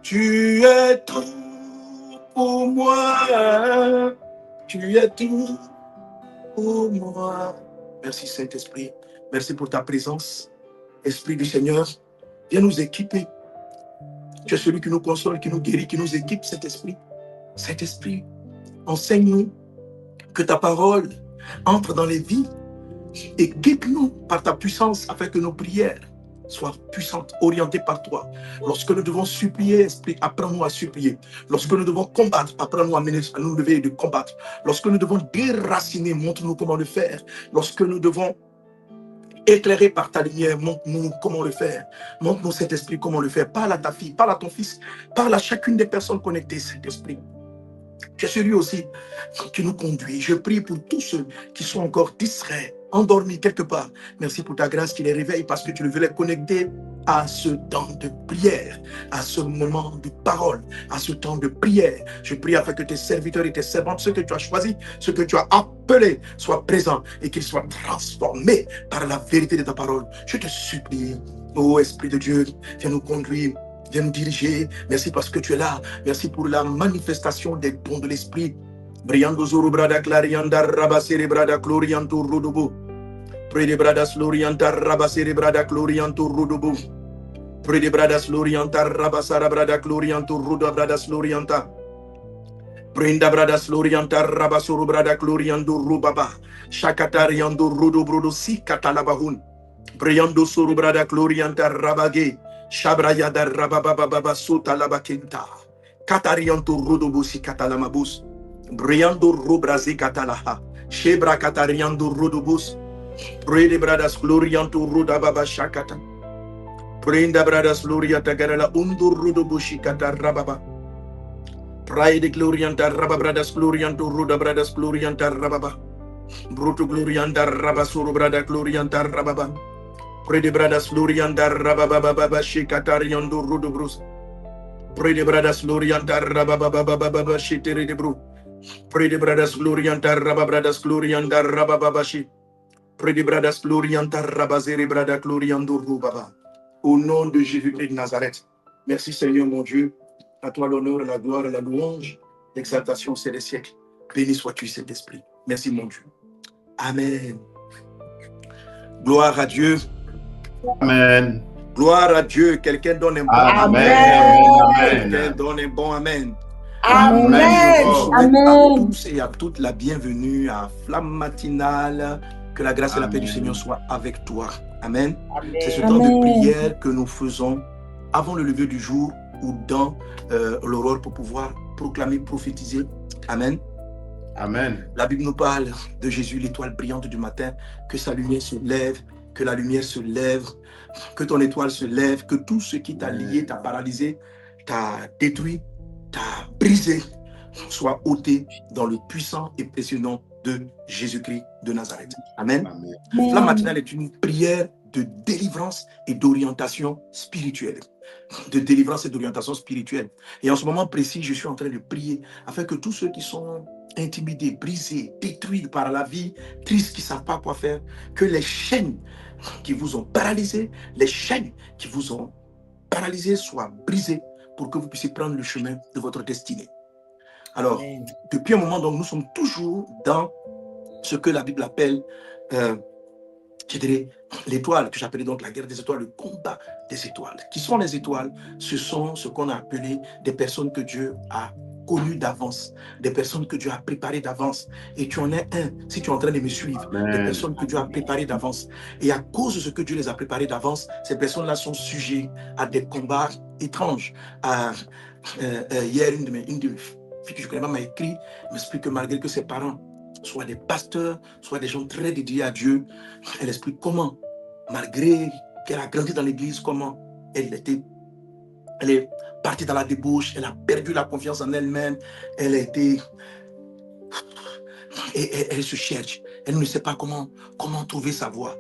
Tu es tout pour moi. Tu es tout pour moi. Merci Saint-Esprit. Merci pour ta présence. Esprit du Seigneur, viens nous équiper. Tu es celui qui nous console, qui nous guérit, qui nous équipe, Saint-Esprit. Saint-Esprit, enseigne-nous que ta parole entre dans les vies. Équipe-nous par ta puissance afin que nos prières soient puissantes, orientées par toi. Lorsque nous devons supplier, Esprit, apprends-nous à supplier. Lorsque nous devons combattre, apprends-nous à nous lever et de combattre. Lorsque nous devons déraciner, montre-nous comment le faire. Lorsque nous devons éclairer par ta lumière, montre-nous comment le faire. Montre-nous cet esprit comment le faire. Parle à ta fille, parle à ton fils, parle à chacune des personnes connectées, cet esprit. Tu es celui aussi qui nous conduit. Je prie pour tous ceux qui sont encore distraits, endormis quelque part. Merci pour ta grâce qui les réveille parce que tu veux les connecter à ce temps de prière, à ce moment de parole, à ce temps de prière. Je prie afin que tes serviteurs et tes servantes, ceux que tu as choisis, ceux que tu as appelés, soient présents et qu'ils soient transformés par la vérité de ta parole. Je te supplie, ô Esprit de Dieu, viens nous conduire. Viens nous diriger. Merci parce que tu es là. Merci pour la manifestation des dons de l'Esprit. Briando zuru brada clarianda rabasere brada clorianto rudubu. Prede bradas lorianta rabasere brada clorianto rudubu. Prede bradas lorianta rabasara brada clorianto ruda bradas lorianta. Prenda bradas lorianta rabasuru brada cloriando rubaba. Shakatariando rudu brudu si katalabahun. Briando suru brada clorianta rabage. Shabrayada rabababa sota labakinta. Katarianto rudubusi katalamabus. Briando rubrazi katalaha. Shebra katariando rudubus. Prede bradas glorianto rudababa shakata. Prenda bradas gloriata garala undur rudubushi katarababa. Pride glorianta rababradas glorianto rudabradas glorianta rababa. Bruto glorianta rabasuru brada glorianta rababa. Prede bradas lorianda rabababa shikatariando rudubrus. Prede bradas lorianda rabababa shitere de bru. Prede bradas lorianda rababradas glorianda rababashi. Prede bradas lorianda rabazere brada gloriando rubaba. Au nom de Jésus-Christ de Nazareth. Merci Seigneur mon Dieu. À toi l'honneur, la gloire, la louange, l'exaltation, c'est les siècles. Béni sois-tu cet esprit. Merci mon Dieu. Amen. Gloire à Dieu. Amen. Gloire à Dieu. Quelqu'un donne un bon Amen. amen. Quelqu'un Amen. donne un bon amen. Amen. Je souhaite Amen. à tous et à toutes la bienvenue à Flamme Matinale. Que la grâce et la paix du Seigneur soient avec toi. Amen. C'est ce temps de prière que nous faisons avant le lever du jour ou dans l'aurore pour pouvoir proclamer, prophétiser. Amen. Amen. La Bible nous parle de Jésus, l'étoile brillante du matin, que sa lumière se lève, que la lumière se lève, que ton étoile se lève, que tout ce qui t'a lié, t'a paralysé, t'a détruit, t'a brisé, soit ôté dans le puissant et précieux nom de Jésus-Christ de Nazareth. Amen. Amen. La matinale est une prière de délivrance et d'orientation spirituelle. De délivrance et d'orientation spirituelle. Et en ce moment précis, je suis en train de prier afin que tous ceux qui sont intimidés, brisés, détruits par la vie, tristes, qui ne savent pas quoi faire, que les chaînes qui vous ont paralysés, les chaînes qui vous ont paralysés soient brisées pour que vous puissiez prendre le chemin de votre destinée. Alors, depuis un moment, donc, nous sommes toujours dans ce que la Bible appelle, je dirais, l'étoile, que j'appelais donc la guerre des étoiles, le combat des étoiles. Qui sont les étoiles? Ce sont ce qu'on a appelé des personnes que Dieu a connues d'avance, des personnes que Dieu a préparées d'avance. Et tu en es un, si tu es en train de me suivre, des personnes que Dieu a préparées d'avance. Et à cause de ce que Dieu les a préparées d'avance, ces personnes-là sont sujettes à des combats étranges. Hier, une de mes filles que je connais pas m'a écrit, m'explique que malgré que ses parents soit des pasteurs, soit des gens très dédiés à Dieu, elle explique comment, malgré qu'elle a grandi dans l'église, comment elle est partie dans la débauche, elle a perdu la confiance en elle-même, elle a été... Et elle se cherche, elle ne sait pas comment trouver sa voie.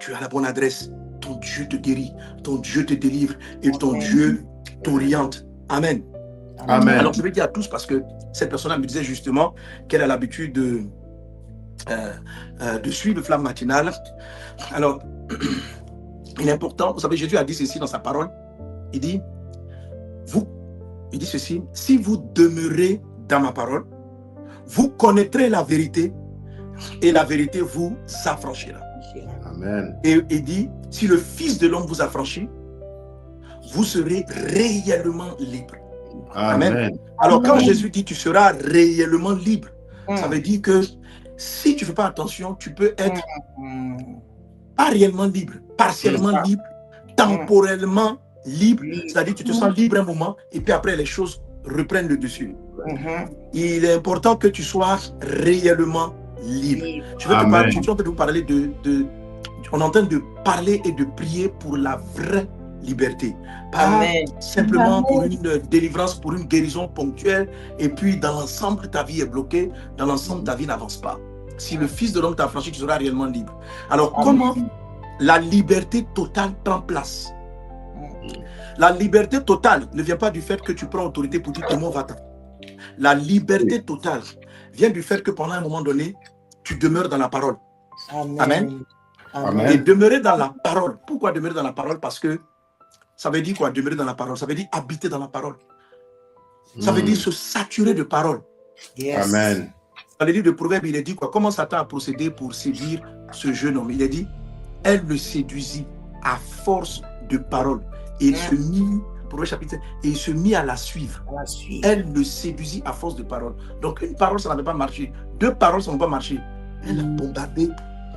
Tu as la bonne adresse, ton Dieu te guérit, ton Dieu te délivre et ton Dieu t'oriente. Amen. Amen. Alors je vais dire à tous parce que cette personne-là me disait justement qu'elle a l'habitude de suivre Flamme Matinale. Alors, il est important, vous savez, Jésus a dit ceci dans sa parole. Il dit, il dit ceci, si vous demeurez dans ma parole, vous connaîtrez la vérité et la vérité vous affranchira. Amen. Et il dit, si le Fils de l'homme vous affranchit, vous serez réellement libre. Amen. Alors quand Amen. Jésus dit tu seras réellement libre, ça Mm. veut dire que si tu ne fais pas attention, tu peux être Mm. pas réellement libre, partiellement Mm. libre, temporellement libre, Libre. c'est-à-dire tu te sens libre un moment et puis après les choses reprennent le dessus. Mhm. Il est important que tu sois réellement libre. Libre. Je vais te Amen. parler, je suis en train de vous parler on est en train de parler et de prier pour la vraie liberté. Pas Amen. simplement pour une délivrance, pour une guérison ponctuelle, et puis dans l'ensemble ta vie est bloquée, dans l'ensemble ta vie n'avance pas. Si le Fils de l'homme t'a affranchi, tu seras réellement libre. Alors Amen. comment la liberté totale prend place? La liberté totale ne vient pas du fait que tu prends autorité pour dire tout le monde va-t'en. La liberté totale vient du fait que pendant un moment donné, tu demeures dans la parole. Amen. Amen. Amen. Et demeurer dans la parole. Pourquoi demeurer dans la parole? Parce que ça veut dire quoi, demeurer dans la parole? Ça veut dire habiter dans la parole. Ça veut dire se saturer de parole. Yes. Amen. Dans le livre de Proverbes, il est dit quoi? Comment Satan a procédé pour séduire ce jeune homme? Il a dit, elle le séduisit à force de parole. Et il se mit, Proverbe chapitre 7, et il se mit à la suivre. On va suivre. Elle le séduisit à force de parole. Donc une parole, ça n'avait pas marché. Deux paroles, ça n'a pas marché. Elle a bombardé.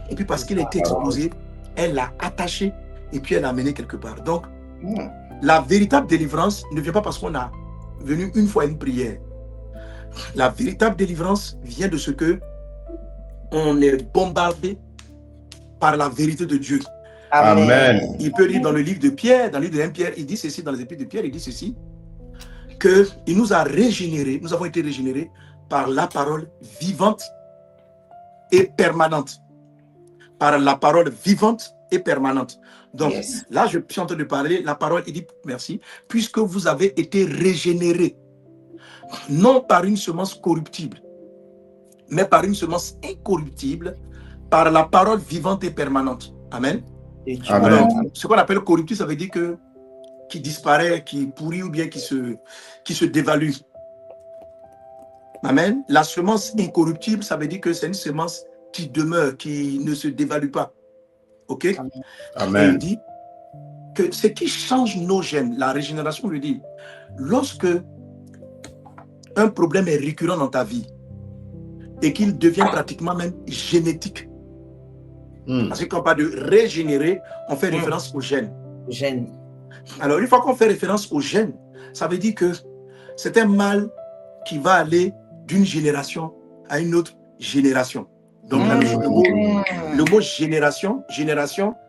Et puis parce qu'il a été exposé, elle l'a attaché et puis elle l'a amené quelque part. Donc, Mm. la véritable délivrance ne vient pas parce qu'on a venu une fois à une prière. La véritable délivrance vient de ce que on est bombardé par la vérité de Dieu. Amen. Il peut lire dans le livre de Pierre, dans le livre de 1 Pierre, il dit ceci, dans les épîtres de Pierre, il dit ceci, qu'il nous a régénérés, nous avons été régénérés par la parole vivante et permanente. Par la parole vivante et permanente. Donc, Yes. là, je suis en train de parler, la parole, il dit, merci, puisque vous avez été régénérés, non par une semence corruptible, mais par une semence incorruptible, par la parole vivante et permanente. Amen. Et Dieu. Amen. Alors, ce qu'on appelle corruptible, ça veut dire que qui disparaît, qui pourrit ou bien qui se dévalue. Amen. La semence incorruptible, ça veut dire que c'est une semence qui demeure, qui ne se dévalue pas. Ok? Et il Amen. dit que ce qui change nos gènes, la régénération veut dire, lorsque un problème est récurrent dans ta vie et qu'il devient pratiquement même génétique. Parce que quand on parle de régénérer, on fait référence aux gènes. Gêne. Alors, une fois qu'on fait référence aux gènes, ça veut dire que c'est un mal qui va aller d'une génération à une autre génération. Donc, le mot génération,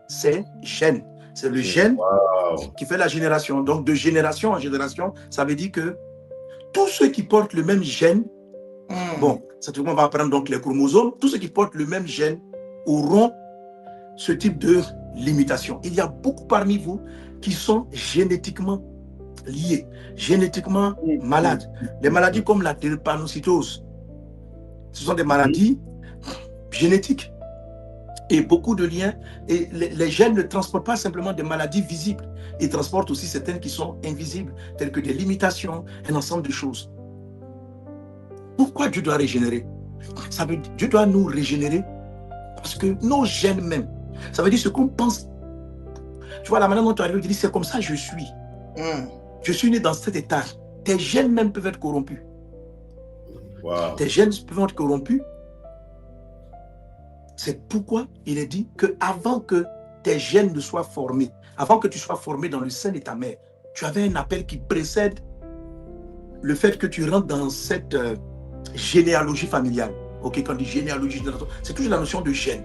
c'est gène. C'est le gène qui fait la génération. Donc, de génération en génération, ça veut dire que tous ceux qui portent le même gène, bon, c'est tout, on va apprendre donc les chromosomes, tous ceux qui portent le même gène auront ce type de limitation. Il y a beaucoup parmi vous qui sont génétiquement liés, génétiquement malades. Des maladies comme la drépanocytose, ce sont des maladies génétiques. Et beaucoup de liens, et les gènes ne transportent pas simplement des maladies visibles, ils transportent aussi certaines qui sont invisibles, telles que des limitations, un ensemble de choses. Pourquoi Dieu doit régénérer? Ça veut dire Dieu doit nous régénérer parce que nos gènes même, ça veut dire ce qu'on pense. Tu vois, la manière dont tu arrives, tu dis c'est comme ça je suis. Je suis né dans cet état. Tes gènes même peuvent être corrompus. Wow. Tes gènes peuvent être corrompus. C'est pourquoi il est dit que avant que tes gènes ne soient formés, avant que tu sois formé dans le sein de ta mère, tu avais un appel qui précède le fait que tu rentres dans cette généalogie familiale. Ok, quand on dit généalogie, c'est toujours la notion de gène.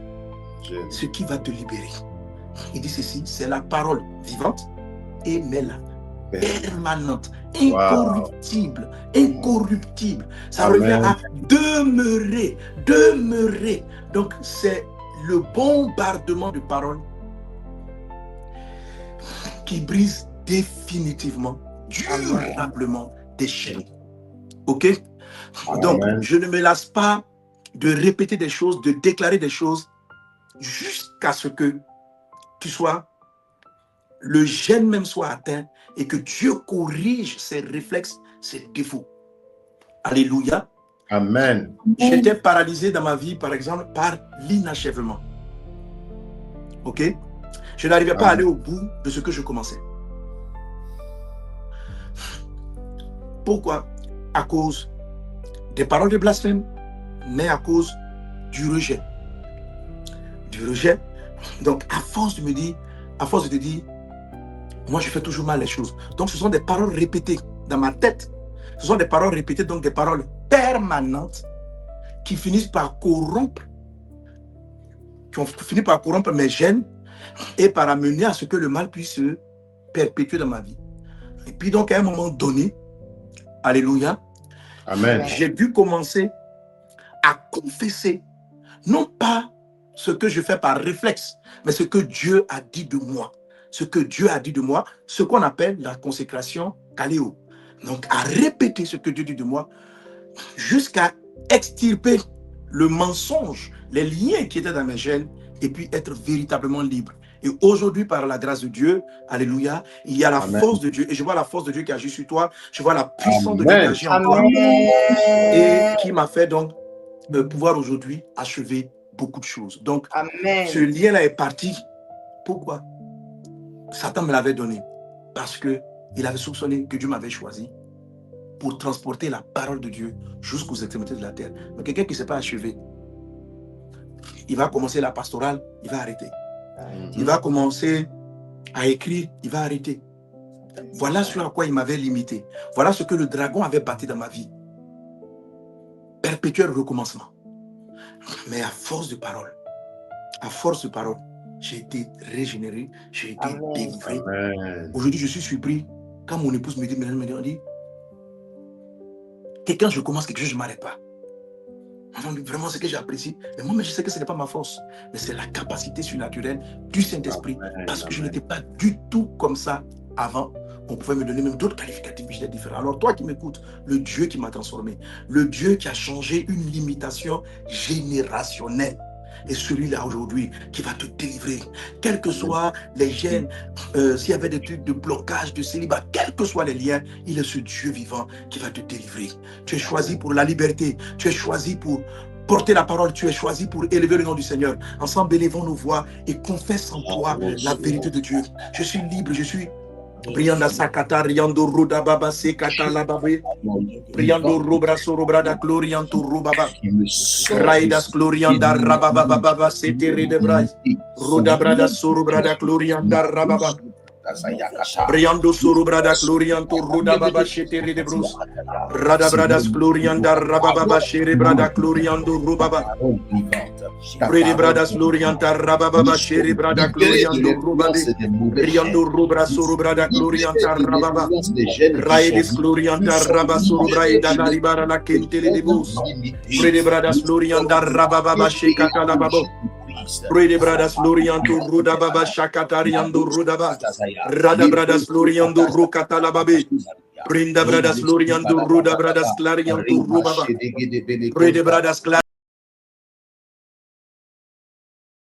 Ce qui va te libérer. Il dit ceci, c'est la parole vivante et mais la permanente, incorruptible, incorruptible. Ça revient à demeurer, demeurer. Donc c'est le bombardement de paroles qui brise définitivement, durablement des chaînes. Ok? Donc je ne me lasse pas de répéter des choses, de déclarer des choses jusqu'à ce que tu sois, le gène même soit atteint et que Dieu corrige ses réflexes, ses défauts. Alléluia. Amen. J'étais paralysé dans ma vie, par exemple, par l'inachèvement. Ok? Je n'arrivais pas à aller au bout de ce que je commençais. Pourquoi? À cause des paroles de blasphème, mais à cause du rejet. Du rejet. Donc, à force de me dire, à force de te dire, moi je fais toujours mal les choses. Donc, ce sont des paroles répétées dans ma tête. Ce sont des paroles répétées, donc des paroles permanentes qui finissent par corrompre, mes gènes et par amener à ce que le mal puisse se perpétuer dans ma vie. Et puis donc, à un moment donné, alléluia, Amen. j'ai dû commencer à confesser, non pas ce que je fais par réflexe, mais ce que Dieu a dit de moi. Ce que Dieu a dit de moi, ce qu'on appelle la consécration caléo. Donc, à répéter ce que Dieu dit de moi, jusqu'à extirper le mensonge, les liens qui étaient dans mes gènes, et puis être véritablement libre. Et aujourd'hui, par la grâce de Dieu, alléluia, il y a la force de Dieu. Et je vois la force de Dieu qui agit sur toi. Je vois la puissance de Dieu qui agit en toi. Et qui m'a fait donc pouvoir aujourd'hui achever beaucoup de choses. Donc, ce lien-là est parti. Pourquoi? Satan me l'avait donné. Parce qu'il avait soupçonné que Dieu m'avait choisi pour transporter la parole de Dieu jusqu'aux extrémités de la terre. Mais quelqu'un qui ne s'est pas achevé, il va commencer la pastorale, il va arrêter. Il va commencer à écrire, il va arrêter. Voilà ce à quoi il m'avait limité. Voilà ce que le dragon avait bâti dans ma vie. Perpétuel recommencement. Mais à force de parole, j'ai été régénéré, j'ai été délivré. Aujourd'hui, je suis surpris quand mon épouse me dit, quelqu'un, je commence quelque chose, je ne m'arrête pas. Vraiment, ce que j'apprécie. Mais moi, je sais que ce n'est pas ma force, mais c'est la capacité surnaturelle du Saint-Esprit. Parce que je n'étais pas du tout comme ça avant. On pouvait me donner même d'autres qualificatifs, mais j'étais différent. Alors, toi qui m'écoutes, le Dieu qui m'a transformé, le Dieu qui a changé une limitation générationnelle, et celui-là aujourd'hui qui va te délivrer, quels que soient les gènes, s'il y avait des trucs de blocage, de célibat, quels que soient les liens, il est ce Dieu vivant qui va te délivrer. Tu es choisi pour la liberté, tu es choisi pour porter la parole, tu es choisi pour élever le nom du Seigneur. Ensemble, élevons nos voix et confesse en toi la vérité de Dieu. Je suis libre, je suis Brianda Sakata, Riando Ruda Baba Sekata Lababe, Briando Rubra Sorobrada Glorianto Rubaba, Raidas Glorianda Rababa Baba Seteri de Brai, Ruda Brada Sorobrada Glorianda Rababa, Briando Sorobrada Glorianto Ruda Baba Seteri de Brus, Rada Bradas Glorianda Rababa Sherebrada Gloriando Rubaba, Brede Bradas Glorianta Rababa Sherebrada Gloriando Rubabe, Briando Rubra Sorobrada Glorianta Rababa, Raidis Glorianta Rabba Sorobraida Naribara la Kentele de Bus, Brede Bradas Glorianta Rababa Shekata Lababo, Brede Bradas Glorianto Ruda Baba Shakatariando Rudaba, Rada Bradas Gloriando Rukata Lababe, Brinda Bradas Gloriando Ruda Bradas Clarianto Rubaba, Brede Bradas